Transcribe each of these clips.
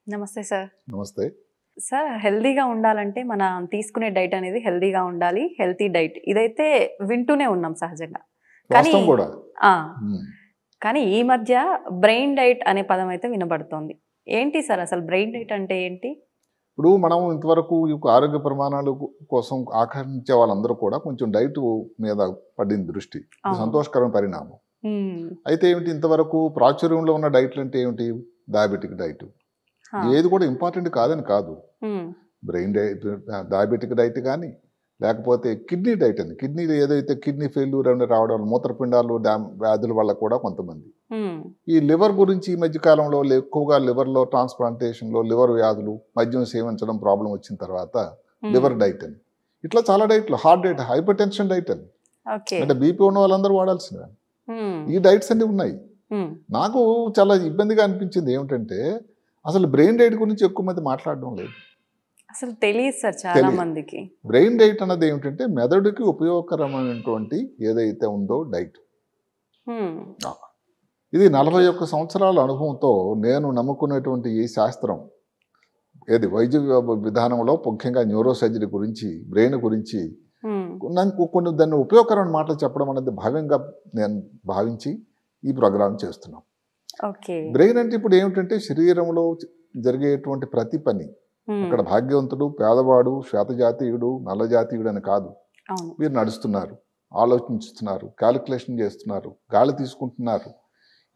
నమస్తే సార్. నమస్తే సార్, హెల్దీగా ఉండాలంటే మనం తీసుకునే డైట్ అనేది హెల్దీగా ఉండాలి, హెల్తీ డైట్. ఇదైతే వింటూనే ఉన్నాం సహజంగా. కానీ వాస్తవం కూడా. ఆ, కానీ ఈ మధ్య బ్రెయిన్ డైట్ అనే పదం అయితే వినబడుతోంది. ఏంటి సార్ అసలు బ్రెయిన్ డైట్ అంటే ఏంటి? ఇప్పుడు మనం ఇంతవరకు ఈ ఆరోగ్య ప్రమాణాల కోసం ఆకర్షించే వాళ్ళందరూ కూడా కొంచెం డైట్ మీద పడింది దృష్టి. ఇది అవును. సంతోషకరమైన పరిణామం. మ్మ్. అయితే ఏమిటి, ఇంతవరకు ప్రాచుర్యంలో ఉన్న డైట్లు అంటే ఏమిటి? Diabetic diet. హా. ఏది కూడా ఇంపార్టెంట్ కాదని కాదు. మ్మ్. బ్రెయిన్ డైట్, డయాబెటిక్ డైట్ కానీ, లేకపోతే కిడ్నీ డైట్ అని, కిడ్నీలు ఏదైతే కిడ్నీ ఫెయిల్యూర్ అని రావడం, మూత్రపిండాలు వ్యాధుల వల్ల కూడా కొంతమంది మ్మ్. ఈ లివర్ గురించి ఈ మధ్యకాలంలో ఎక్కువగా లివర్లో ట్రాన్స్ప్లాంటేషన్లో లివర్ వ్యాధులు, మద్యం సేవించడం ప్రాబ్లం వచ్చిన తర్వాత లివర్ డైట్ అని, ఇట్లా చాలా డైట్లు, heart diet, hypertension diet అని, ఓకే. అంటే బీపీ ఉన్న వాళ్ళందరూ వాడాల్సినవి మ్మ్. ఈ డైట్స్ అన్ని ఉన్నాయి. మ్మ్. నాకు చాలా ఇబ్బందిగా అనిపించింది ఏమిటంటే, అసలు బ్రెయిన్ డైట్ గురించి ఎక్కువ మంది మాట్లాడడం లేదు. అసలు తెలియదు సార్ చాలా తెలియదు. మందికి. బ్రెయిన్ డైట్ అన్నది ఏమిటంటే మెదడుకి ఉపయోగకరమైనటువంటి ఏదైతే ఉందో డైట్. మ్మ్. ఇది 41 సంవత్సరాల అనుభవంతో నేను నమ్ముకునేటువంటి ఈ శాస్త్రం, ఏది వైద్య విధానంలో ముఖ్యంగా న్యూరో సర్జరీ గురించి, బ్రెయిన్ గురించి మ్మ్. నాకు కొన్ని దాన్ని ఉపయోగకరమైన మాటలు చెప్పడం అనేది భావ్యంగా నేను భావించి ఈ ప్రోగ్రాం చేస్తున్నాం. ఓకే. బ్రెయిన్ అంటే ఇప్పుడు ఏమిటంటే శరీరంలో జరిగేటువంటి ప్రతి పని, మ్మ్. అక్కడ భాగ్యవంతుడు, పేదవాడు, శ్వేతజాతీయుడు, నల్లజాతీయుడు అని కాదు. అవును. మీరు నడుస్తున్నారు, ఆలోచిస్తున్నారు, క్యాలిక్యులేషన్ చేస్తున్నారు, గాలి తీసుకుంటున్నారు.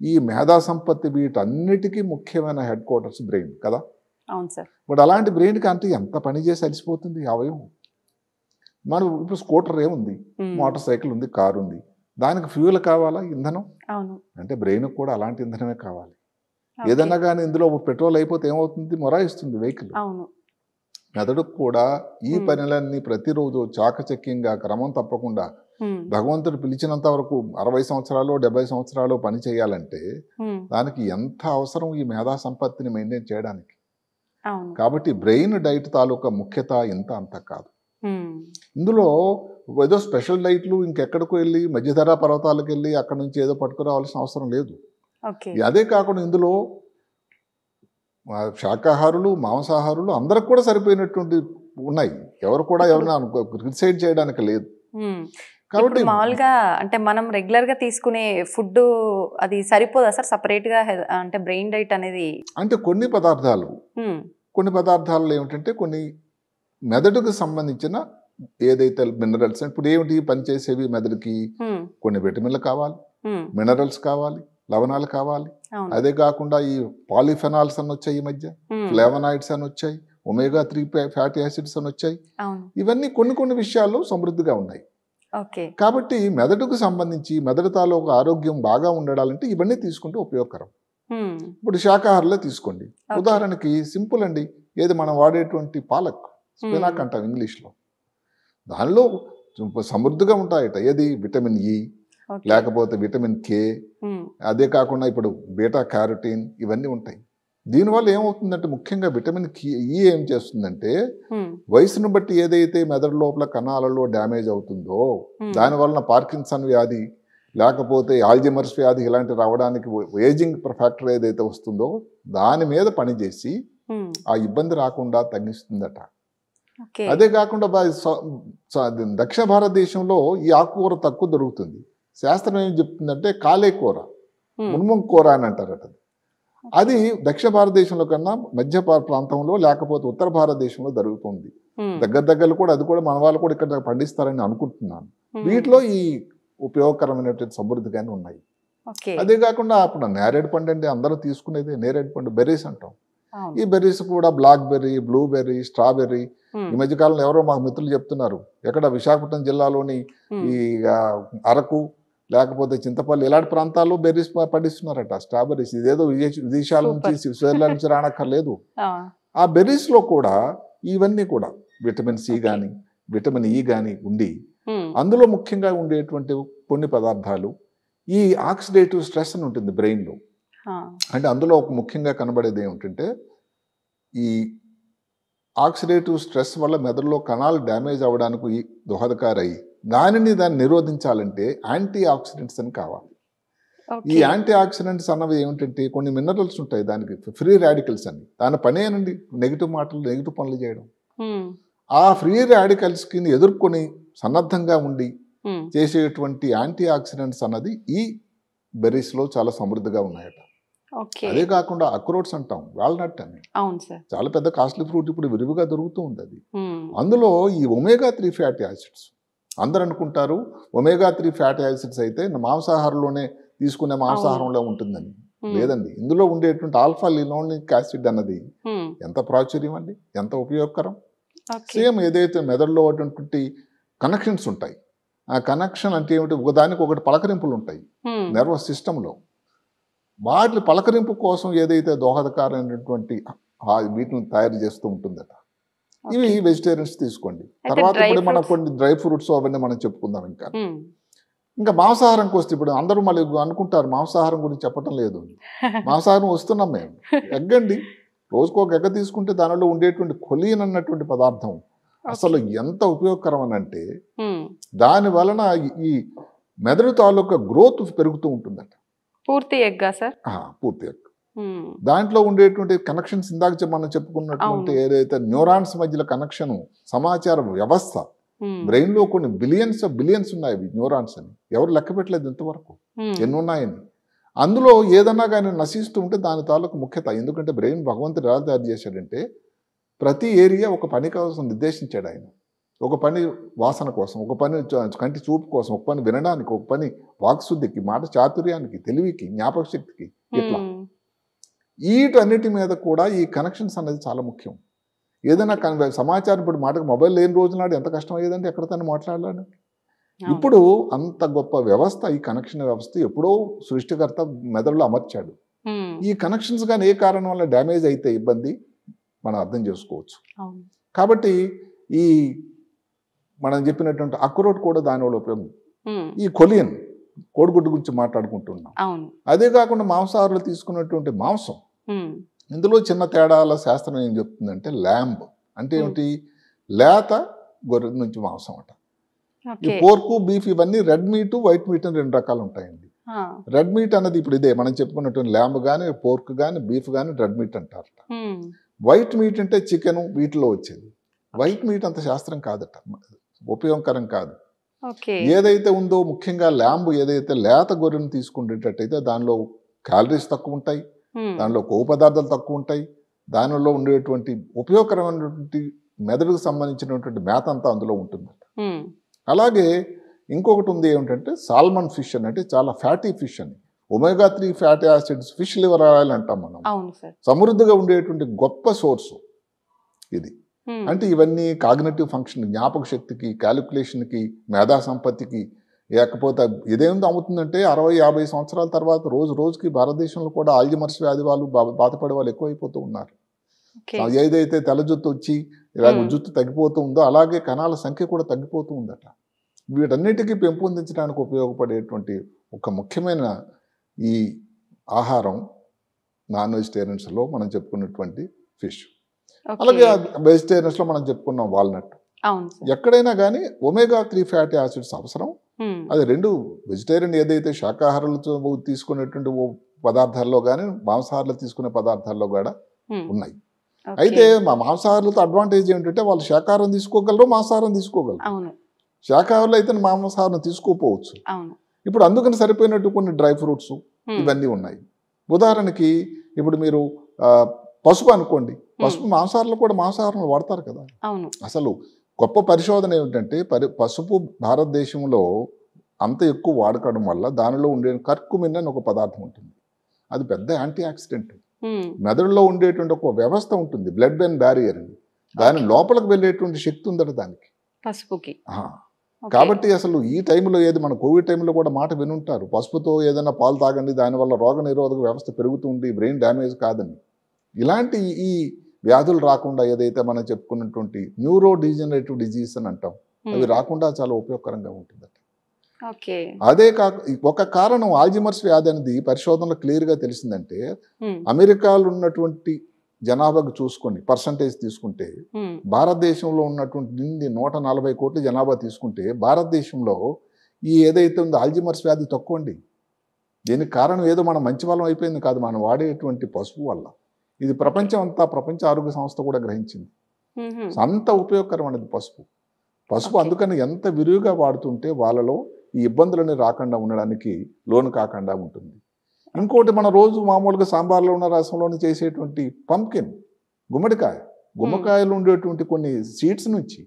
ఈ మేధా సంపత్తి వీటన్నిటికీ ముఖ్యమైన హెడ్ క్వార్టర్స్ బ్రెయిన్ కదా. అవును సార్. బట్ అలాంటి బ్రెయిన్కి అంటే ఎంత పని చేసి అలసిపోతుంది అవయవం. మనం ఇప్పుడు స్కూటర్ ఏముంది, మ్మ్. మోటార్ సైకిల్ ఉంది, కారు ఉంది, దానికి ఫ్యూయల్ కావాలా, ఇంధనం. అవును. అంటే బ్రెయిన్కి కూడా అలాంటి ఇంధనమే కావాలి. ఓకే. ఏదన్నా కానీ ఇందులో పెట్రోల్ అయిపోతే ఏమవుతుంది, మొరాయిస్తుంది వెహికల్. అవును. మెదడుకు కూడా ఈ మ్మ్. పనులన్నీ ప్రతిరోజు చాకచక్యంగా క్రమం తప్పకుండా మ్మ్. భగవంతుడు పిలిచినంత వరకు 60 సంవత్సరాలు 70 సంవత్సరాలు పని చేయాలంటే మ్మ్. దానికి ఎంత అవసరం ఈ మేధా సంపత్తిని మెయింటైన్ చేయడానికి. అవును. కాబట్టి బ్రెయిన్ డైట్ తాలూకా ముఖ్యత ఇంత అంత కాదు. మ్మ్. ఇందులో ఏదో స్పెషల్ డైట్లు ఇంకెక్కడికో వెళ్ళి మధ్యధరా పర్వతాలకు వెళ్ళి అక్కడ నుంచి ఏదో పట్టుకురావాల్సిన అవసరం లేదు. ఓకే. అదే కాకుండా ఇందులో శాకాహారులు, మాంసాహారులు అందరికి కూడా సరిపోయినటువంటి ఉన్నాయి. ఎవరు కూడా ఎవరైనా క్రిటిసైడ్ చేయడానికి లేదు. మ్మ్. కాబట్టి ఇప్పుడు మామూలుగా అంటే మనం రెగ్యులర్ గా తీసుకునే ఫుడ్ అది సరిపోదా సార్? సపరేట్ గా అంటే బ్రెయిన్ డైట్ అనేది? అంటే కొన్ని పదార్థాలు ఏమిటంటే కొన్ని మెదడుకు సంబంధించిన ఏదైతే మినరల్స్, ఇప్పుడు ఏమిటి పనిచేసేవి మెదడుకి, కొన్ని విటమిన్లు కావాలి, మినరల్స్ కావాలి, లవణాలు కావాలి. అవును. అదే కాకుండా ఈ పాలిఫెనాల్స్ అని వచ్చాయి ఈ మధ్య, ఫ్లేవనాయిడ్స్ అని వచ్చాయి, ఒమేగా 3 ఫ్యాటీ యాసిడ్స్ అని వచ్చాయి. అవును. ఇవన్నీ కొన్ని విషయాల్లో సమృద్ధిగా ఉన్నాయి. ఓకే. కాబట్టి మెదడుకు సంబంధించి మెదడు తాలూకు ఆరోగ్యం బాగా ఉండడాలంటే ఇవన్నీ తీసుకుంటే ఉపయోగకరం. మ్మ్. ఇప్పుడు శాకాహారులే తీసుకోండి, ఓకే. ఉదాహరణకి సింపుల్ అండి, ఏది మనం వాడేటువంటి పాలక్, స్పినాక్ అంటాం ఇంగ్లీష్లో, దానిలో సమృద్ధిగా ఉంటాయట. ఏది విటమిన్ ఇ, ఓకే. లేకపోతే విటమిన్ కే, మ్మ్. అదే కాకుండా ఇప్పుడు బీటా క్యారోటీన్ ఇవన్నీ ఉంటాయి. దీనివల్ల ఏమవుతుందంటే ముఖ్యంగా విటమిన్ ఇ ఏం చేస్తుందంటే మ్మ్. వయసును బట్టి ఏదైతే మెదడు లోపల కణాలలో డ్యామేజ్ అవుతుందో దానివలన పార్కిన్సన్ వ్యాధి, లేకపోతే ఆల్జీమర్స్ వ్యాధి ఇలాంటి రావడానికి ఏజింగ్ ఫ్యాక్టర్ ఏదైతే వస్తుందో దాని మీద పనిచేసి మ్మ్. ఆ ఇబ్బంది రాకుండా తగ్గిస్తుందట. ఓకే. అదే కాకుండా దక్షిణ భారతదేశంలో ఈ ఆకుకూర తక్కువ దొరుకుతుంది. శాస్త్రం ఏం చెప్తుందంటే కాలే కూర, మ్మ్. మున్ముంగ్ కూర అని అంటారట. అది దక్షిణ భారతదేశంలో కన్నా మధ్య ప్రాంతంలో లేకపోతే ఉత్తర భారతదేశంలో జరుగుతుంది. మ్మ్. దగ్గర కూడా అది కూడా మన వాళ్ళు కూడా ఇక్కడ పండిస్తారని అనుకుంటున్నాను. మ్మ్. వీటిలో ఈ ఉపయోగకరమైనటువంటి సమృద్ధిగానే ఉన్నాయి. ఓకే. అదే కాకుండా అప్పుడు నేరేడు పండు అంటే అందరూ తీసుకునేది నేరేడు పండు, బెర్రీస్ అంటాం. అవును. ఈ బెర్రీస్ కూడా బ్లాక్ బెర్రీ, బ్లూబెర్రీ, స్ట్రాబెర్రీ. మ్మ్. ఈ మధ్యకాలంలో ఎవరో మాకు మిత్రులు చెప్తున్నారు, ఎక్కడ విశాఖపట్నం జిల్లాలోని ఈ అరకు లేకపోతే చింతపల్లి ఇలాంటి ప్రాంతాల్లో బెర్రీస్ పండిస్తున్నారట, స్ట్రాబెర్రీస్. ఇదేదో విదేశాల నుంచి స్విట్జర్లాండ్ నుంచి రానక్కర్లేదు. ఆ బెర్రీస్లో కూడా ఇవన్నీ కూడా విటమిన్ సి కానీ విటమిన్ ఇ కానీ ఉండి అందులో ముఖ్యంగా ఉండేటువంటి కొన్ని పదార్థాలు ఈ ఆక్సిడేటివ్ స్ట్రెస్ అని ఉంటుంది బ్రెయిన్లో. అంటే అందులో ఒక ముఖ్యంగా కనబడేది ఏమిటంటే ఈ ఆక్సిడేటివ్ స్ట్రెస్ వల్ల మెదడులో కణాలు డ్యామేజ్ అవ్వడానికి దోహదకారయ్యి దాన్ని నిరోధించాలంటే యాంటీ ఆక్సిడెంట్స్ అని కావాలి. ఈ యాంటీ ఆక్సిడెంట్స్ అన్నవి ఏమిటంటే కొన్ని మినరల్స్ ఉంటాయి దానికి, ఫ్రీ రాడికల్స్ అని. దాని పనేనండి నెగిటివ్ మాటలు, నెగిటివ్ పనులు చేయడం. ఆ ఫ్రీ రాడికల్స్కి ఎదుర్కొని సన్నద్ధంగా ఉండి చేసేటువంటి యాంటీ ఆక్సిడెంట్స్ అన్నది ఈ బెర్రీస్లో చాలా సమృద్ధిగా ఉన్నాయట. అదే కాకుండా అక్రోట్స్ అంటాం, వాల్నట్ అని, చాలా పెద్ద కాస్ట్లీ ఫ్రూట్, ఇప్పుడు విరివిగా దొరుకుతూ ఉంది అది. అందులో ఈ ఒమేగా-3 ఫ్యాటీ యాసిడ్స్, అందరు అనుకుంటారు ఒమేగా-3 ఫ్యాటీ యాసిడ్స్ అయితే మాంసాహారంలోనే తీసుకునే మాంసాహారంలో ఉంటుందని. లేదండి, ఇందులో ఉండేటువంటి ఆల్ఫా లినోలిక్ యాసిడ్ అన్నది ఎంత ప్రాచుర్యం అండి, ఎంత ఉపయోగకరం. సేమ్ ఏదైతే మెదడులో ఉన్నటువంటి కనెక్షన్స్ ఉంటాయి, ఆ కనెక్షన్ అంటే ఏమిటి, ఒకదానికి ఒకటి పలకరింపులు ఉంటాయి నర్వస్ సిస్టంలో, వాటి పలకరింపు కోసం ఏదైతే దోహదకారైనటువంటి వీటిని తయారు చేస్తూ ఉంటుందట. ఇవి వెజిటేరియన్స్ తీసుకోండి. తర్వాత ఇప్పుడు మనం కొన్ని డ్రై ఫ్రూట్స్ అవన్నీ మనం చెప్పుకుందాం. ఇంకా మాంసాహారంకి వస్తే ఇప్పుడు అందరూ మళ్ళీ అనుకుంటారు మాంసాహారం గురించి చెప్పటం లేదు. మాంసాహారం వస్తున్నాం మేము. ఎగ్ అండి, రోజుకు ఒక ఎగ్గ తీసుకుంటే దానిలో ఉండేటువంటి కొలీన్ అన్నటువంటి పదార్థం అసలు ఎంత ఉపయోగకరం అని అంటే, దాని వలన ఈ మెదడు తాలూకా గ్రోత్ పెరుగుతూ ఉంటుందట. పూర్తి ఎగ్గా సార్? పూర్తి ఎగ్. దాంట్లో ఉండేటువంటి కనెక్షన్స్ ఇందాక మనం చెప్పుకున్నటువంటి ఏదైతే న్యూరాన్స్ మధ్యలో కనెక్షన్, సమాచార వ్యవస్థ, బ్రెయిన్ లో కొన్ని బిలియన్స్ ఉన్నాయి న్యూరాన్స్ అని, ఎవరు లెక్క పెట్టలేదు ఇంతవరకు ఎన్ని ఉన్నాయని. అందులో ఏదన్నా కానీ నశిస్తూ ఉంటే దాని తాలూకు ముఖ్యత. ఎందుకంటే బ్రెయిన్ భగవంతుడు ఎలా తయారు చేశాడంటే, ప్రతి ఏరియా ఒక పని కోసం నిర్దేశించాడు ఆయన. ఒక పని వాసన కోసం, ఒక పని కంటి చూపు కోసం, ఒక పని వినడానికి, ఒక పని వాక్శుద్ధికి, మాట చాతుర్యానికి, తెలివికి, జ్ఞాపక శక్తికి, ఇట్లా వీటన్నిటి మీద కూడా ఈ కనెక్షన్స్ అనేది చాలా ముఖ్యం. ఏదైనా సమాచారం, ఇప్పుడు మాటకు మొబైల్ లేని రోజు నాడు ఎంత కష్టం అయ్యేదంటే ఎక్కడ తను మాట్లాడాలని. ఇప్పుడు అంత గొప్ప వ్యవస్థ, ఈ కనెక్షన్ వ్యవస్థ ఎప్పుడో సృష్టికర్త మెదడులో అమర్చాడు. ఈ కనెక్షన్స్ కానీ ఏ కారణం వల్ల డ్యామేజ్ అయితే ఇబ్బంది మనం అర్థం చేసుకోవచ్చు. కాబట్టి ఈ మనం చెప్పినటువంటి అక్రోట్ కూడా దానివల్ల ఉపయోగం. ఈ కొలియన్, కోడిగుడ్డు గురించి మాట్లాడుకుంటున్నాం. అదే కాకుండా మాంసాహారులు తీసుకున్నటువంటి మాంసం, ఇందులో చిన్న తేడాల శాస్త్రం ఏం చెప్తుందంటే, ల్యాంబ్ అంటే ఏమిటి, లేత గొర్రె నుంచి మాంసం అట. ఈ పోర్కు, బీఫ్ ఇవన్నీ రెడ్ మీట్, వైట్ మీట్ అని 2 రకాలు ఉంటాయండి. రెడ్ మీట్ అన్నది ఇప్పుడు ఇదే మనం చెప్పుకున్నటువంటి ల్యాంబ్ కానీ, పోర్క్ కానీ, బీఫ్ కానీ రెడ్ మీట్ అంటారట. వైట్ మీట్ అంటే చికెన్, వీటిలో వచ్చేది. వైట్ మీట్ అంత శాస్త్రం కాదట, ఉపయోగకరం కాదు. ఏదైతే ఉందో ముఖ్యంగా ల్యాంబ్, ఏదైతే లేత గొర్రెను తీసుకునేటట్టయితే దానిలో క్యాలరీస్ తక్కువ ఉంటాయి, దానిలో కొవ్వు పదార్థాలు తక్కువ ఉంటాయి, దానిలో ఉండేటువంటి ఉపయోగకరమైనటువంటి మెదడుకు సంబంధించినటువంటి మేత అంతా అందులో ఉంటుందట. అలాగే ఇంకొకటి ఉంది ఏమిటంటే సాల్మన్ ఫిష్ అని, అంటే చాలా ఫ్యాటీ ఫిష్ అని, omega three fatty acids, fish liver oil అంటాం మనం, సమృద్ధిగా ఉండేటువంటి గొప్ప సోర్సు ఇది. అంటే ఇవన్నీ కాగ్నిటివ్ ఫంక్షన్, జ్ఞాపక శక్తికి, క్యాలిక్యులేషన్కి, మేధా సంపత్తికి, లేకపోతే ఇదేందో అవుతుందంటే 60-50 సంవత్సరాల తర్వాత రోజుకి భారతదేశంలో కూడా ఆల్జిమర్స్ వ్యాధి వాళ్ళు బాధపడే వాళ్ళు ఎక్కువైపోతూ ఉన్నారు. ఏదైతే తెల్ల జుత్తు వచ్చి ఇలా జుత్తు తగ్గిపోతూ ఉందో అలాగే కణాల సంఖ్య కూడా తగ్గిపోతూ ఉందట. వీటన్నిటికీ పెంపొందించడానికి ఉపయోగపడేటువంటి ఒక ముఖ్యమైన ఈ ఆహారం నాన్ వెజిటేరియన్స్లో మనం చెప్పుకున్నటువంటి ఫిష్. అలాగే వెజిటేరియన్స్లో మనం చెప్పుకున్నాం వాల్నట్. ఎక్కడైనా కానీ ఒమేగా-3 ఫ్యాటీ యాసిడ్స్ అవసరం. అది 2 వెజిటేరియన్ ఏదైతే శాకాహారాలతో తీసుకునేటువంటి పదార్థాల్లో కానీ, మాంసాహారాలు తీసుకునే పదార్థాల్లో కూడా ఉన్నాయి. అయితే మా మాంసాహారులతో అడ్వాంటేజ్ ఏంటంటే వాళ్ళు శాకాహారం తీసుకోగలరు, మాంసాహారం తీసుకోగలరు. శాకాహారులు అయితే మాంసాహారం తీసుకోపోవచ్చు. ఇప్పుడు అందుకని సరిపోయినట్టు కొన్ని డ్రై ఫ్రూట్స్ ఇవన్నీ ఉన్నాయి. ఉదాహరణకి ఇప్పుడు మీరు పసుపు అనుకోండి, పసుపు మాంసాహారంలో కూడా మాంసాహారంలో వాడతారు కదా. అసలు గొప్ప పరిశోధన ఏమిటంటే, పసుపు భారతదేశంలో అంత ఎక్కువ వాడకడం వల్ల దానిలో ఉండే కర్కుమిన్ అని ఒక పదార్థం ఉంటుంది. అది పెద్ద యాంటీ ఆక్సిడెంట్. మెదడులో ఉండేటువంటి ఒక వ్యవస్థ ఉంటుంది, బ్లడ్ బ్రెయిన్ బ్యారియర్ అని, దాని లోపలికి వెళ్ళేటువంటి శక్తి ఉందట దానికి, పసుపుకి. కాబట్టి అసలు ఈ టైంలో ఏది మన కోవిడ్ టైంలో కూడా మాట వినుంటారు, పసుపుతో ఏదైనా పాలు తాగండి, దానివల్ల రోగ నిరోధక వ్యవస్థ పెరుగుతుంది, బ్రెయిన్ డ్యామేజ్ కాదని. ఇలాంటి ఈ వ్యాధులు రాకుండా ఏదైతే మనం చెప్పుకున్నటువంటి న్యూరో డిజనరేటివ్ డిజీజ్ అని అంటాం, అవి రాకుండా చాలా ఉపయోగకరంగా ఉంటుందట. అదే కాక ఒక కారణం ఆల్జిమర్స్ వ్యాధి అనేది పరిశోధనలో క్లియర్గా తెలిసిందంటే, అమెరికాలో ఉన్నటువంటి జనాభాకు చూసుకొని పర్సంటేజ్ తీసుకుంటే, భారతదేశంలో ఉన్నటువంటి 140 కోట్ల జనాభా తీసుకుంటే భారతదేశంలో ఈ ఏదైతే ఉందో ఆల్జిమర్స్ వ్యాధి తక్కువ అండి. దీనికి కారణం ఏదో మనం మంచి వాళ్ళం అయిపోయింది కాదు, మనం వాడేటువంటి పసుపు వల్ల. ఇది ప్రపంచం అంతా, ప్రపంచ ఆరోగ్య సంస్థ కూడా గ్రహించింది. అంత ఉపయోగకరమైనది పసుపు. అందుకని ఎంత విరివిగా వాడుతుంటే వాళ్ళలో ఈ ఇబ్బందులని రాకుండా ఉండడానికి లోను కాకుండా ఉంటుంది. ఇంకోటి, మన రోజు మామూలుగా సాంబార్లో ఉన్న రసంలోని చేసేటువంటి పంకిన్, గుమ్మడికాయలు ఉండేటువంటి కొన్ని సీడ్స్ నుంచి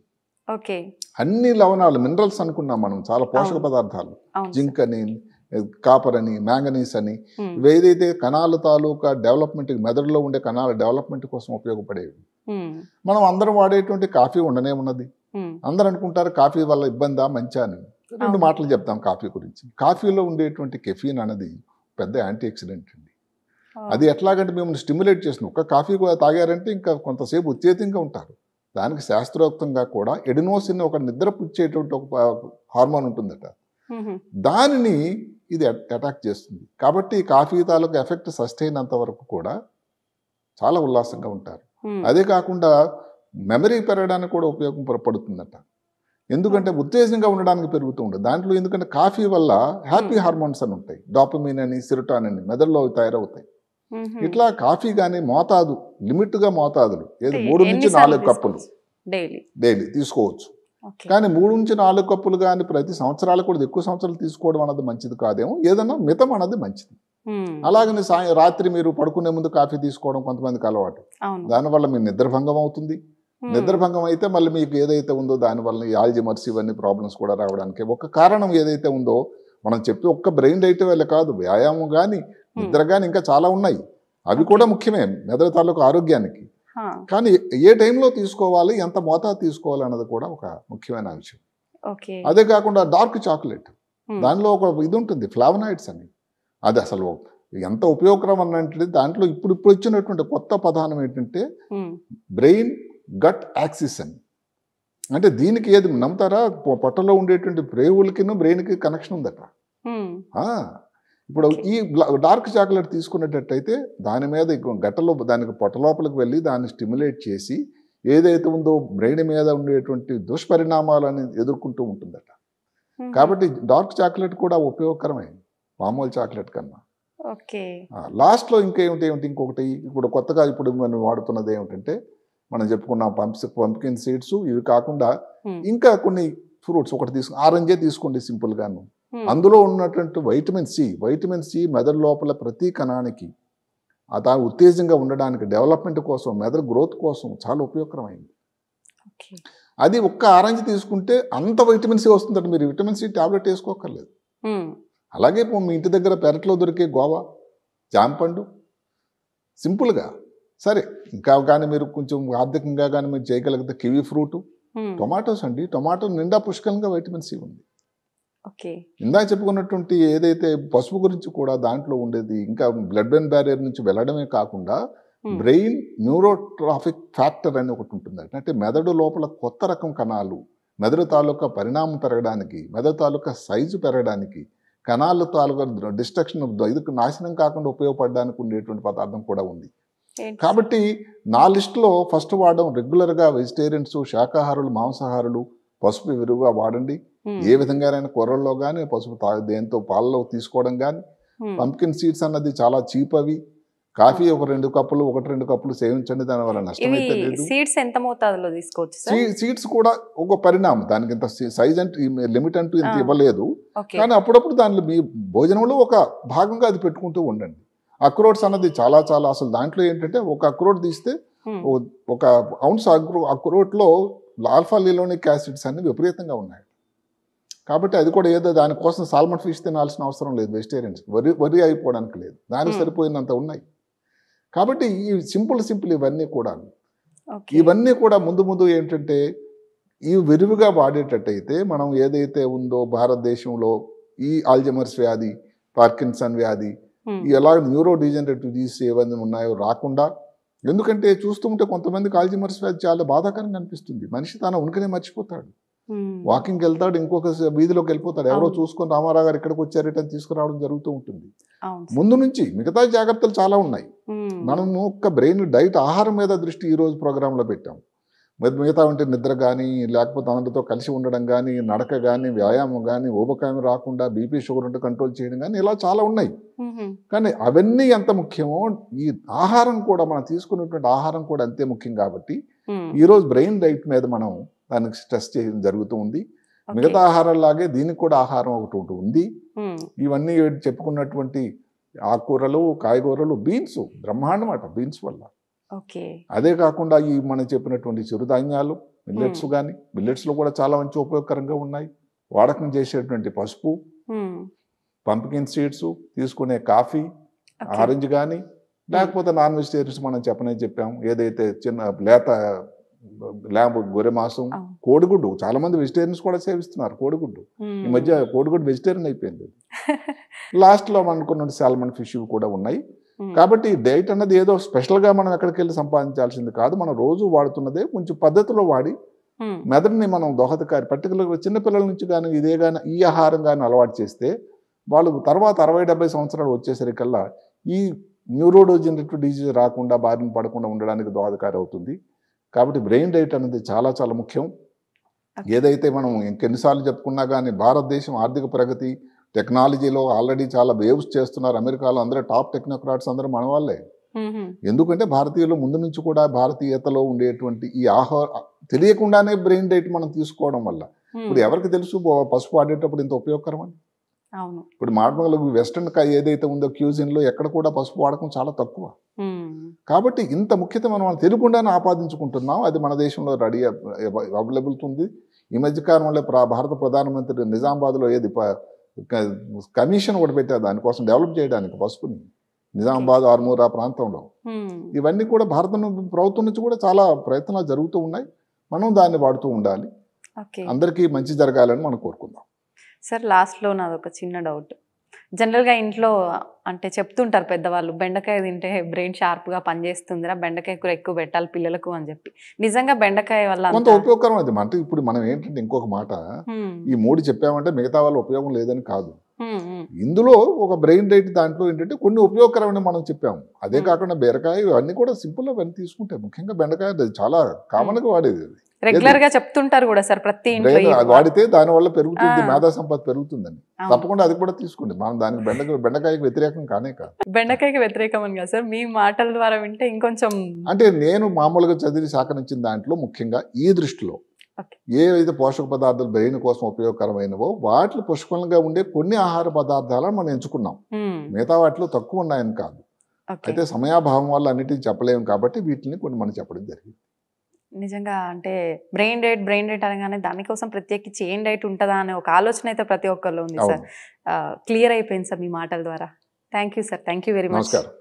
అన్ని లవణాలు, మినరల్స్ అనుకున్నాం మనం, చాలా పోషక పదార్థాలు, జింక్ అని, కాపర్ అని, మ్యాంగనీస్ అని, ఏదైతే కణాల తాలూకా డెవలప్మెంట్, మెదడులో ఉండే కణాల డెవలప్మెంట్ కోసం ఉపయోగపడేవి. మనం అందరం వాడేటువంటి కాఫీ ఉండనే ఉన్నది. అందరూ అనుకుంటారు కాఫీ వల్ల ఇబ్బందా మంచా అని. 2 మాటలు చెప్తాం కాఫీ గురించి. కాఫీలో ఉండేటువంటి కెఫీన్ అనేది పెద్ద యాంటీ ఆక్సిడెంట్ అండి. అది ఎట్లాగంటే మిమ్మల్ని స్టిమ్యులేట్ చేస్తుంది. ఒక్క కాఫీ తాగారంటే ఇంకా కొంతసేపు ఉత్తేజంగా ఉంటారు. దానికి శాస్త్రోక్తంగా కూడా ఎడినోసిన్, ఒక నిద్ర పుచ్చేటువంటి ఒక హార్మోన్ ఉంటుందట, దానిని ఇది అటాక్ చేస్తుంది. కాబట్టి కాఫీ తాలూకు ఎఫెక్ట్ సస్టైన్ అంత వరకు కూడా చాలా ఉల్లాసంగా ఉంటారు. అదే కాకుండా మెమరీ పెరగడానికి కూడా ఉపయోగపడుతుందట. ఎందుకంటే ఉత్తేజంగా ఉండడానికి పెరుగుతూ ఉంటుంది దాంట్లో. ఎందుకంటే కాఫీ వల్ల హ్యాపీ హార్మోన్స్ అని ఉంటాయి, డాపమిన్ అని, సిరటాన్ అని మెదడులో తయారవుతాయి. ఇట్లా కాఫీ కానీ మోతాదు, లిమిట్గా మోతాదులు, ఏదో 3 నుంచి 4 కప్పులు డైలీ తీసుకోవచ్చు. కానీ 3 నుంచి 4 కప్పులు కానీ ప్రతి సంవత్సరాలు కూడా ఎక్కువ సంవత్సరాలు తీసుకోవడం అన్నది మంచిది కాదేమో. ఏదన్నా మితం అన్నది మంచిది. అలాగని రాత్రి మీరు పడుకునే ముందు కాఫీ తీసుకోవడం కొంతమందికి అలవాటు. దానివల్ల మీ నిద్రభంగం అవుతుంది. నిద్రభంగం అయితే మళ్ళీ మీకు ఏదైతే ఉందో దానివల్ల ఈ ఆల్జిమర్స్ ఇవన్నీ ప్రాబ్లమ్స్ కూడా రావడానికి ఒక కారణం ఏదైతే ఉందో, మనం చెప్పి ఒక్క బ్రెయిన్ డైట్ వల్ల కాదు, వ్యాయామం కానీ, నిద్ర కానీ, ఇంకా చాలా ఉన్నాయి. అవి కూడా ముఖ్యమే మెదడు తాలూకు ఆరోగ్యానికి. కానీ ఏ టైంలో తీసుకోవాలి, ఎంత మోతాదు తీసుకోవాలి అన్నది కూడా ఒక ముఖ్యమైన విషయం. అదే కాకుండా డార్క్ చాక్లెట్, దానిలో ఒక ఇది ఉంటుంది, ఫ్లావనాయిడ్స్ అని. అది అసలు ఎంత ఉపయోగకరం అన్నట్టు. దాంట్లో ఇప్పుడు వచ్చినటువంటి కొత్త పదానం ఏంటంటే బ్రెయిన్ గట్ యాక్సిస్ అని. అంటే దీనికి ఏది నమ్ముతారా, పొట్టలో ఉండేటువంటి ప్రేవులకి బ్రెయిన్కి కనెక్షన్ ఉందట. ఇప్పుడు ఈ డార్క్ చాక్లెట్ తీసుకునేటట్టయితే దాని మీద గట్టలో, దానికి పొట్ట లోపలికి వెళ్ళి దాన్ని స్టిమ్యులేట్ చేసి ఏదైతే ఉందో బ్రెయిన్ మీద ఉండేటువంటి దుష్పరిణామాలని ఎదుర్కొంటూ ఉంటుందట. కాబట్టి డార్క్ చాక్లెట్ కూడా ఉపయోగకరమే మామూలు చాక్లెట్ కన్నా. లాస్ట్లో ఇంకేమిటి, ఇంకొకటి ఇప్పుడు కొత్తగా ఇప్పుడు మనం వాడుతున్నది ఏమిటంటే, మనం చెప్పుకున్నాం పంప్కిన్ సీడ్స్, ఇవి కాకుండా ఇంకా కొన్ని ఫ్రూట్స్ ఒకటి ఆరెంజే తీసుకోండి సింపుల్ గాను. అందులో ఉన్నటువంటి వైటమిన్ సి మెదడు లోపల ప్రతి కణానికి దాని ఉత్తేజంగా ఉండడానికి, డెవలప్మెంట్ కోసం, మెదడు గ్రోత్ కోసం చాలా ఉపయోగకరమైంది. అది ఒక్క ఆరెంజ్ తీసుకుంటే అంత వైటమిన్ సి వస్తుందంటే మీరు విటమిన్ సి టాబ్లెట్ వేసుకోకర్లేదు. అలాగే మీ ఇంటి దగ్గర పెరట్లో దొరికే గోవా, జాంపండు సింపుల్గా సరే. ఇంకా కానీ మీరు కొంచెం ఆర్థికంగా కానీ మీరు చేయగలిగితే కివీ ఫ్రూట్, టొమాటోస్ అండి. టొమాటో నిండా పుష్కలంగా వైటమిన్ సి ఉంది. ఇందాక చెప్పుకున్నటువంటి ఏదైతే పసుపు గురించి కూడా దాంట్లో ఉండేది, ఇంకా బ్లడ్ బ్రెయిన్ బ్యారియర్ నుంచి వెళ్ళడమే కాకుండా బ్రెయిన్ న్యూరోట్రాఫిక్ ఫ్యాక్టర్ అని ఒకటి ఉంటుంది. అంటే మెదడు లోపల కొత్త రకం కణాలు, మెదడు తాలూకా పరిణామం పెరగడానికి, మెదడు తాలూకా సైజు పెరగడానికి, కణాల తాలూకా డిస్ట్రక్షన్, ఇది నాశనం కాకుండా ఉపయోగపడడానికి ఉండేటువంటి పదార్థం కూడా ఉంది. కాబట్టి నా లిస్టులో ఫస్ట్ వాడడం రెగ్యులర్గా వెజిటేరియన్స్, శాకాహారులు, మాంసాహారులు పసుపు విరివిగా వాడండి. ఏ విధంగానైనా కూరల్లో కానీ పసుపు దేంతో పాలలో తీసుకోవడం కానీ. పంప్కిన్ సీడ్స్ అన్నది చాలా చీప్. అవి కాఫీ 1-2 కప్పులు 1-2 కప్పులు సేవించండి, దానివల్ల నష్టమైతే లేదు. సీడ్స్ ఎంత మోతాదులో తీసుకోవచ్చు? సీడ్స్ కూడా ఒక పరిణామం, దానికి ఇంత సైజ్ అంటే లిమిట్ అంటూ ఇంత ఇవ్వలేదు. కానీ అప్పుడప్పుడు దానిలో మీ భోజనంలో ఒక భాగంగా అది పెట్టుకుంటూ ఉండండి. అక్రోట్స్ అన్నది చాలా చాలా అసలు దాంట్లో ఏంటంటే ఒక అక్రోట్ తీస్తే 1 ounce అక్రోట్లో ఆల్ఫా లినోలిక్ యాసిడ్స్ అన్ని విపరీతంగా ఉన్నాయి. కాబట్టి అది కూడా ఏదో దానికోసం సాల్మన్ ఫిష్ తినాల్సిన అవసరం లేదు వెజిటేరియన్స్, వరి అయిపోవడానికి లేదు, దానికి సరిపోయినంత ఉన్నాయి. కాబట్టి ఈ సింపుల్ ఇవన్నీ కూడా ముందు ఏంటంటే ఈ విరివిగా వాడేటట్టయితే మనం ఏదైతే ఉందో భారతదేశంలో ఈ ఆల్జమర్స్ వ్యాధి, పార్కిన్సన్ వ్యాధి, ఎలా న్యూరో డిజనరేటివ్ డిసీజ్ ఏవన్నీ ఉన్నాయో రాకుండా. ఎందుకంటే చూస్తుంటే కొంతమందికి ఆల్జమర్స్ వ్యాధి చాలా బాధాకరంగా అనిపిస్తుంది. మనిషి తన ఉనికినే మర్చిపోతాడు, వాకింగ్కి వెళ్తాడు, ఇంకొక వీధిలోకి వెళ్ళిపోతాడు, ఎవరో చూసుకొని రామారావు గారు ఇక్కడికి వచ్చారు రిటర్న్ తీసుకురావడం జరుగుతూ ఉంటుంది. ముందు నుంచి మిగతా జాగ్రత్తలు చాలా ఉన్నాయి. మనము ఒక్క బ్రెయిన్ డైట్, ఆహారం మీద దృష్టి ఈ రోజు ప్రోగ్రాంలో పెట్టాం. మిగతా ఉంటే నిద్ర కానీ, లేకపోతే అందరితో కలిసి ఉండడం కానీ, నడక కానీ, వ్యాయామం కానీ, ఊబకాయం రాకుండా, బీపీ షుగర్ ఉంటే కంట్రోల్ చేయడం కానీ, ఇలా చాలా ఉన్నాయి. కానీ అవన్నీ ఎంత ముఖ్యమో ఈ ఆహారం కూడా, మనం తీసుకున్నటువంటి ఆహారం కూడా అంతే ముఖ్యం. కాబట్టి ఈరోజు బ్రెయిన్ డైట్ మీద మనం దానికి స్ట్రెస్ చేయడం జరుగుతూ ఉంది. మిగతా ఆహారాలాగే దీనికి కూడా ఆహారం ఒకటి ఉంది. ఇవన్నీ చెప్పుకున్నటువంటి ఆకుకూరలు, కాయగూరలు, బీన్స్ బ్రహ్మాండం అట బీన్స్ వల్ల. అదే కాకుండా ఈ మనం చెప్పినటువంటి చిరుధాన్యాలు, మిల్లెట్స్ కానీ, మిల్లెట్స్లో కూడా చాలా మంచి ఉపయోగకరంగా ఉన్నాయి. వాడకం చేసేటువంటి పసుపు, పంప్కిన్ సీడ్స్, తీసుకునే కాఫీ, ఆరెంజ్ కానీ, లేకపోతే నాన్ వెజిటేరియన్స్ మనం చెప్పాము, ఏదైతే చిన్న లేత ల్యాంబ్, గొర్రె మాంసం, కోడిగుడ్డు. చాలా మంది వెజిటేరియన్స్ కూడా సేవిస్తున్నారు కోడిగుడ్డు. ఈ మధ్య కోడిగుడ్డు వెజిటేరియన్ అయిపోయింది. లాస్ట్లో అనుకున్న సాల్మన్, ఫిష్ కూడా ఉన్నాయి. కాబట్టి డైట్ అన్నది ఏదో స్పెషల్గా మనం ఎక్కడికి వెళ్ళి సంపాదించాల్సింది కాదు. మనం రోజు వాడుతున్నదే కొంచెం పద్ధతిలో వాడి మెదడుని మనం దోహదకారి, పర్టికులర్గా చిన్నపిల్లల నుంచి కానీ ఇదే కానీ ఈ ఆహారం కానీ అలవాటు చేస్తే వాళ్ళు తర్వాత 60-70 సంవత్సరాలు వచ్చేసరికల్లా ఈ న్యూరోడోజనరేటివ్ డిజీజ్ రాకుండా, బారిన పడకుండా ఉండడానికి దోహదకారి అవుతుంది. కాబట్టి బ్రెయిన్ డైట్ అనేది చాలా చాలా ముఖ్యం. ఏదైతే మనం ఇంకెన్నిసార్లు చెప్పుకున్నా కానీ భారతదేశం ఆర్థిక ప్రగతి, టెక్నాలజీలో ఆల్రెడీ చాలా వేవ్స్ చేస్తున్నారు. అమెరికాలో అందరూ టాప్ టెక్నోక్రాట్స్ అందరూ మన వాళ్ళే. ఎందుకంటే భారతీయులు ముందు నుంచి కూడా భారతీయతలో ఉండేటువంటి ఈ తెలియకుండానే బ్రెయిన్ డైట్ మనం తీసుకోవడం వల్ల ఇప్పుడు ఎవరికి తెలుసు పసుపు వాడేటప్పుడు ఇంత ఉపయోగకరమని. ఇప్పుడు మామూలుగా వెస్టర్న్ ఏదైతే ఉందో క్యూజిన్లో ఎక్కడ కూడా పసుపు వాడకం చాలా తక్కువ. కాబట్టి ఇంత ముఖ్యత మనం తెలియకుండానే ఆపాదించుకుంటున్నాం. అది మన దేశంలో రెడీ అవైలబుల్ ఉంది. ఈ మధ్యకాలంలో భారత ప్రధానమంత్రి నిజామాబాద్లో ఏది కమిషన్ కూడా పెట్టారు దానికోసం డెవలప్ చేయడానికి పసుపుని, నిజామాబాద్, ఆర్మూర్ ఆ ప్రాంతంలో. ఇవన్నీ కూడా భారత ప్రభుత్వం నుంచి కూడా చాలా ప్రయత్నాలు జరుగుతూ ఉన్నాయి. మనం దాన్ని వాడుతూ ఉండాలి. అందరికీ మంచి జరగాలని మనం కోరుకుందాం. సార్, లాస్ట్లో నాది ఒక చిన్న డౌట్. జనరల్గా ఇంట్లో అంటే చెప్తుంటారు పెద్దవాళ్ళు, బెండకాయ తింటే బ్రెయిన్ షార్ప్గా పనిచేస్తుందిరా, బెండకాయ కూర ఎక్కువ పెట్టాలి పిల్లలకు అని చెప్పి. నిజంగా బెండకాయ వల్ల కొంత ఉపయోగకరం అది. అంటే ఇప్పుడు మనం ఏంటంటే ఇంకొక మాట, ఈ 3 చెప్పామంటే మిగతా వాళ్ళ ఉపయోగం లేదని కాదు. ఇందులో ఒక బ్రెయిన్ డైట్ దాంట్లో ఏంటంటే కొన్ని ఉపయోగకరమైన మనం చెప్పాము. అదే కాకుండా బీరకాయ ఇవన్నీ కూడా సింపుల్ అవన్నీ తీసుకుంటే, ముఖ్యంగా బెండకాయ చాలా కామన్గా వాడేది. రెగ్యులర్ గా చెప్తుంటారు కూడా సార్ ప్రతి ఇంట్లో వాడితే దాని వల్ల పెరుగుతుంది, మేధా సంపద పెరుగుతుందని. తప్పకుండా అది కూడా తీసుకోండి. మనం దానికి బెండకాయకి వ్యతిరేకం కానే కాదు. బెండకాయకి వ్యతిరేకం అని కాదు సార్, మీ మాటల ద్వారా వింటే ఇంకొంచెం అంటే నేను మామూలుగా చదివి సేకరించిన దాంట్లో ముఖ్యంగా ఈ దృష్టిలో ఏవైతే పోషక పదార్థాలు బ్రెయిన్ కోసం ఉపయోగకరమైనవో వాటిలో పుష్కలంగా ఉండే కొన్ని ఆహార పదార్థాలను మనం ఎంచుకున్నాం. మిగతా వాటిలో తక్కువ ఉన్నాయని కాదు. అయితే సమయాభావం వల్ల అన్నిటిని చెప్పలేము కాబట్టి వీటిని కొన్ని మనం చెప్పడం జరిగింది. నిజంగా అంటే బ్రెయిన్ డైట్ అనగానే దానికోసం ప్రత్యేకించి ఏం డైట్ ఉంటుందా అనే ఒక ఆలోచన అయితే ప్రతి ఒక్కరిలో ఉంది సార్. క్లియర్ అయిపోయింది సార్ మీ మాటల ద్వారా. Thank you sir, thank you very much. నమస్కారం.